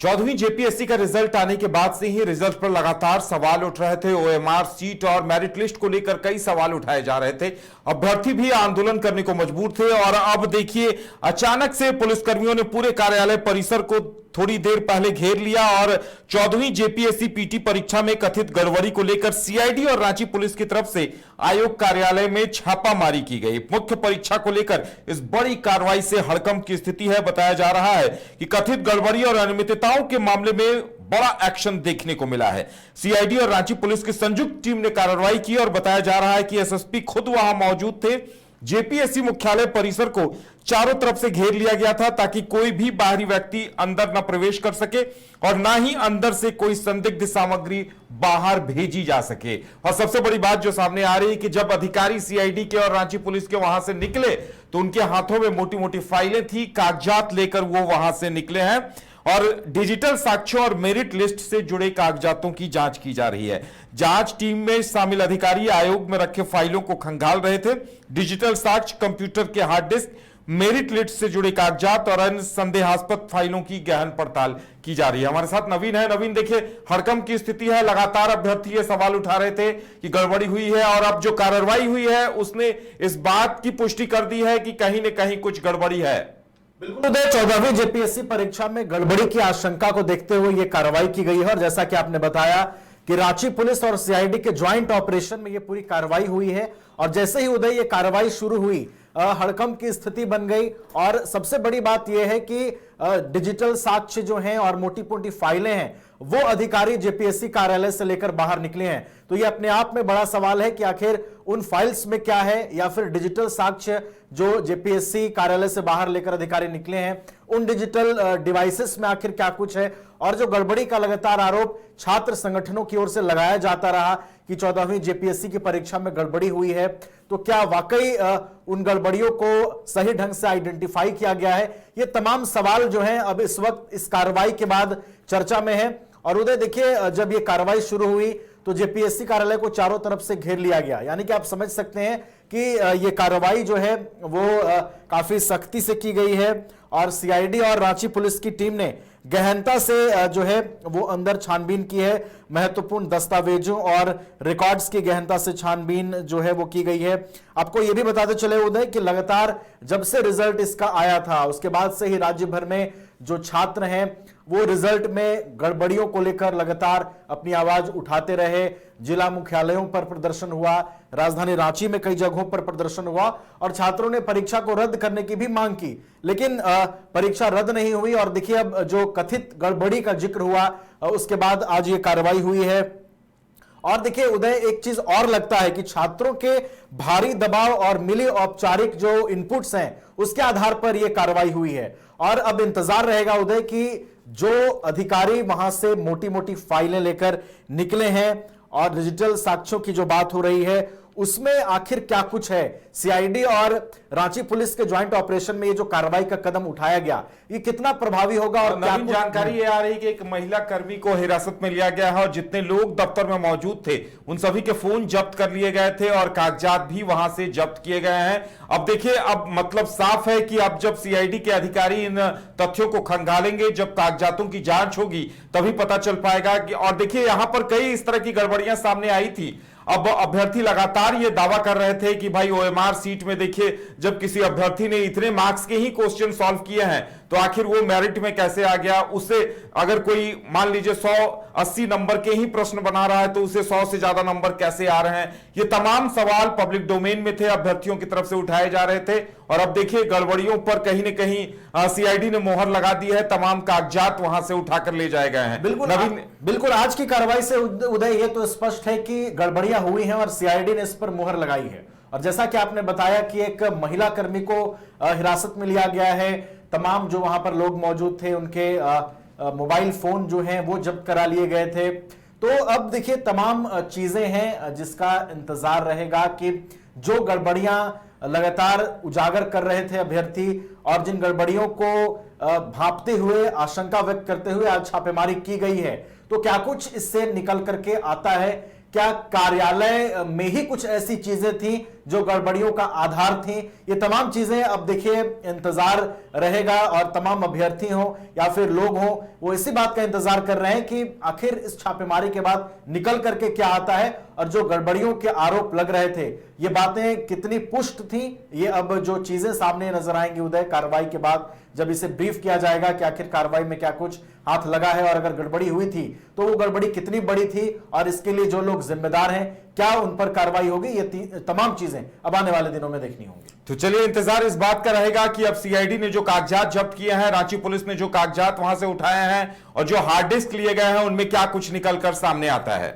14वीं JPSC का result आने के बाद से ही रिजल्ट पर लगातार सवाल उठ रहे थे। ओएमआर सीट और मेरिट लिस्ट को लेकर कई सवाल उठाए जा रहे थे। अभ्यर्थी भी आंदोलन करने को मजबूर थे और अब देखिए अचानक से पुलिसकर्मियों ने पूरे कार्यालय परिसर को थोड़ी देर पहले घेर लिया और 14वीं जेपीएससी पीटी परीक्षा में कथित गड़बड़ी को लेकर सीआईडी और रांची पुलिस की तरफ से आयोग कार्यालय में छापामारी की गई। मुख्य परीक्षा को लेकर इस बड़ी कार्रवाई से हड़कंप की स्थिति है। बताया जा रहा है कि कथित गड़बड़ी और अनियमितताओं के मामले में बड़ा एक्शन देखने को मिला है। सीआईडी और रांची पुलिस की संयुक्त टीम ने कार्रवाई की और बताया जा रहा है कि एसएसपी खुद वहां मौजूद थे। जेपीएससी मुख्यालय परिसर को चारों तरफ से घेर लिया गया था ताकि कोई भी बाहरी व्यक्ति अंदर न प्रवेश कर सके और ना ही अंदर से कोई संदिग्ध सामग्री बाहर भेजी जा सके। और सबसे बड़ी बात जो सामने आ रही है कि जब अधिकारी सीआईडी के और रांची पुलिस के वहां से निकले तो उनके हाथों में मोटी मोटी फाइलें थी, कागजात लेकर वो वहां से निकले हैं और डिजिटल साक्ष्यों और मेरिट लिस्ट से जुड़े कागजातों की जांच की जा रही है। जांच टीम में शामिल अधिकारी आयोग में रखे फाइलों को खंगाल रहे थे। डिजिटल साक्ष्य, कंप्यूटर के हार्ड डिस्क, मेरिट लिस्ट से जुड़े कागजात और अन्य संदेहास्पद फाइलों की गहन पड़ताल की जा रही है। हमारे साथ नवीन है। नवीन, देखिए हड़कंप की स्थिति है। लगातार अभ्यर्थी ये सवाल उठा रहे थे कि गड़बड़ी हुई है और अब जो कार्रवाई हुई है उसने इस बात की पुष्टि कर दी है कि कहीं न कहीं कुछ गड़बड़ी है। बिल्कुल, 14वीं जेपीएससी परीक्षा में गड़बड़ी की आशंका को देखते हुए यह कार्रवाई की गई है और जैसा कि आपने बताया कि रांची पुलिस और सीआईडी के ज्वाइंट ऑपरेशन में यह पूरी कार्रवाई हुई है और जैसे ही उदय ये कार्रवाई शुरू हुई हड़कंप की स्थिति बन गई। और सबसे बड़ी बात यह है कि डिजिटल साक्ष्य जो हैं और मोटी मोटी फाइलें हैं वो अधिकारी जेपीएससी कार्यालय से लेकर बाहर निकले हैं। तो ये अपने आप में बड़ा सवाल है कि आखिर उन फाइल्स में क्या है या फिर डिजिटल साक्ष्य जो जेपीएससी कार्यालय से बाहर लेकर अधिकारी निकले हैं उन डिजिटल डिवाइसेस में आखिर क्या कुछ है। और जो गड़बड़ी का लगातार आरोप छात्र संगठनों की ओर से लगाया जाता रहा कि 14वीं जेपीएससी की परीक्षा में गड़बड़ी हुई है, तो क्या वाकई उन गड़बड़ियों को सही ढंग से आइडेंटिफाई किया गया है? ये तमाम सवाल जो हैं अब इस वक्त इस कार्रवाई के बाद चर्चा में है। और उदय, देखिए जब ये कार्रवाई शुरू हुई तो जेपीएससी कार्यालय को चारों तरफ से घेर लिया गया, यानी कि आप समझ सकते हैं कि ये कार्रवाई जो है वो काफी सख्ती से की गई है और सीआईडी और रांची पुलिस की टीम ने गहनता से जो है वो अंदर छानबीन की है। महत्वपूर्ण दस्तावेजों और रिकॉर्ड्स की गहनता से छानबीन जो है वो की गई है। आपको ये भी बताते चले उदय कि लगातार जब से रिजल्ट इसका आया था उसके बाद से ही राज्य भर में जो छात्र हैं वो रिजल्ट में गड़बड़ियों को लेकर लगातार अपनी आवाज उठाते रहे। जिला मुख्यालयों पर प्रदर्शन हुआ, राजधानी रांची में कई जगहों पर प्रदर्शन हुआ और छात्रों ने परीक्षा को रद्द करने की भी मांग की, लेकिन परीक्षा रद्द नहीं हुई। और देखिए अब जो कथित गड़बड़ी का जिक्र हुआ उसके बाद आज ये कार्रवाई हुई है। और देखिए उदय, एक चीज और लगता है कि छात्रों के भारी दबाव और मिली औपचारिक जो इनपुट्स हैं उसके आधार पर यह कार्रवाई हुई है। और अब इंतजार रहेगा उदय कि जो अधिकारी वहां से मोटी मोटी फाइलें लेकर निकले हैं और डिजिटल साक्ष्यों की जो बात हो रही है उसमें आखिर क्या कुछ है। सीआईडी और रांची पुलिस के ज्वाइंट ऑपरेशन में ये जो कार्रवाई का कदम उठाया गया ये कितना प्रभावी होगा। और नवीन जानकारी ये आ रही है कि एक महिला कर्मी को हिरासत में लिया गया है और जितने लोग दफ्तर में मौजूद थे उन सभी के फोन जब्त कर लिए गए थे और कागजात भी वहां से जब्त किए गए हैं। अब देखिए, अब मतलब साफ है कि अब जब सीआईडी के अधिकारी इन तथ्यों को खंगालेंगे, जब कागजातों की जांच होगी तभी पता चल पाएगा कि। और देखिए यहां पर कई इस तरह की गड़बड़ियां सामने आई थी। अब अभ्यर्थी लगातार ये दावा कर रहे थे कि भाई ओएमआर सीट में देखिए जब किसी अभ्यर्थी ने इतने मार्क्स के ही क्वेश्चन सॉल्व किए हैं तो आखिर वो मेरिट में कैसे आ गया। उससे अगर कोई मान लीजिए 180 नंबर के ही प्रश्न बना रहा है तो उसे 100 से ज्यादा नंबर कैसे आ रहे हैं। ये तमाम सवाल पब्लिक डोमेन में थे, अभ्यर्थियों की तरफ से उठाए जा रहे थे। और अब देखिए गड़बड़ियों पर कहीं न कहीं सीआईडी ने मोहर लगा दी है, तमाम कागजात वहां से उठाकर ले जाए गए हैं। बिल्कुल आज की कार्रवाई से उदय ये तो स्पष्ट है कि गड़बड़ियां हुई हैं और सीआईडी ने इस पर मोहर लगाई है। और जैसा कि आपने बताया कि एक महिला कर्मी को हिरासत में लिया गया है, तमाम जो वहां पर लोग मौजूद थे उनके मोबाइल फोन जो हैं वो जब्त करा लिए गए थे। तो अब देखिए तमाम चीजें हैं जिसका इंतजार रहेगा कि जो गड़बड़ियां लगातार उजागर कर रहे थे अभ्यर्थी और जिन गड़बड़ियों को भांपते हुए आशंका व्यक्त करते हुए आज छापेमारी की गई है तो क्या कुछ इससे निकल करके आता है। क्या कार्यालय में ही कुछ ऐसी चीजें थी जो गड़बड़ियों का आधार थी। ये तमाम चीजें अब देखिए इंतजार रहेगा और तमाम अभ्यर्थी हो या फिर लोग हो वो इसी बात का इंतजार कर रहे हैं कि आखिर इस छापेमारी के बाद निकल करके क्या आता है और जो गड़बड़ियों के आरोप लग रहे थे ये बातें कितनी पुष्ट थी। ये अब जो चीजें सामने नजर आएंगी उदय कार्रवाई के बाद जब इसे ब्रीफ किया जाएगा कि आखिर कार्रवाई में क्या कुछ हाथ लगा है और अगर गड़बड़ी हुई थी तो वो गड़बड़ी कितनी बड़ी थी और इसके लिए जो लोग जिम्मेदार हैं क्या उन पर कार्रवाई होगी, ये तमाम चीजें अब आने वाले दिनों में देखनी होंगी। तो चलिए इंतजार इस बात का रहेगा कि अब सीआईडी ने जो कागजात जब्त किए हैं, रांची पुलिस ने जो कागजात वहां से उठाए हैं और जो हार्ड डिस्क लिए गए हैं उनमें क्या कुछ निकलकर सामने आता है।